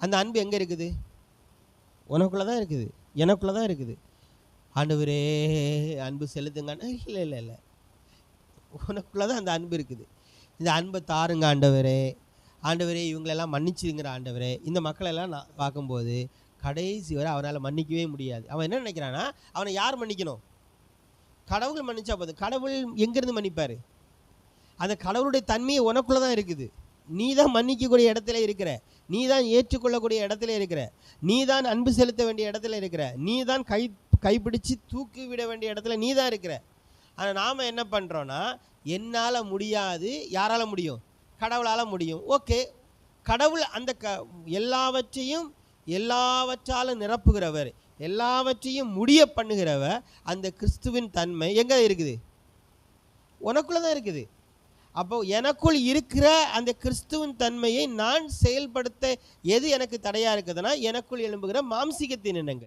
அந்த அன்பு எங்கே இருக்குது? உனக்குள்ளே தான் இருக்குது, எனக்குள்ளே தான் இருக்குது. ஆண்டவரே அன்பு செலுத்துங்க. இல்லை இல்லை இல்லை, உனக்குள்ளே தான் அந்த அன்பு இருக்குது. இந்த அன்பை தாருங்க ஆண்டவரே. ஆண்டவரே இவங்களெல்லாம் மன்னிச்சுங்கிற ஆண்டவரே. இந்த மக்களெல்லாம் நான் பார்க்கும்போது கடைசி வரை அவனால் மன்னிக்கவே முடியாது. அவன் என்ன நினைக்கிறான்னா, அவனை யார் மன்னிக்கணும்? கடவுள் மன்னிச்சா போதும். கடவுள் எங்கேருந்து மன்னிப்பார்? அந்த கடவுளுடைய தன்மையை உனக்குள்ளே தான் இருக்குது. நீ தான் மன்னிக்கக்கூடிய இடத்துல இருக்கிற, நீ தான் ஏற்றுக்கொள்ளக்கூடிய இடத்துல இருக்கிற, நீ தான் அன்பு செலுத்த வேண்டிய இடத்துல இருக்கிற, நீ தான் கைப்பிடிச்சு தூக்கி விட வேண்டிய இடத்துல நீ தான் இருக்கிற. ஆனால் நாம் என்ன பண்ணுறோன்னா, என்னால் முடியாது, யாரால் முடியும்? கடவுளால் முடியும். ஓகே, கடவுள் அந்த எல்லாவற்றாலும் நிரப்புகிறவர், எல்லாவற்றையும் முடிய பண்ணுகிறவர். அந்த கிறிஸ்துவின் தன்மை எங்கே இருக்குது? உனக்குள்ளே தான் இருக்குது. அப்போ எனக்குள் இருக்கிற அந்த கிறிஸ்துவின் தன்மையை நான் செயல்படுத்த எது எனக்கு தடையாக இருக்குதுன்னா, எனக்குள் எழும்புகிற மாம்சீகத்தின் எண்ணங்கள்.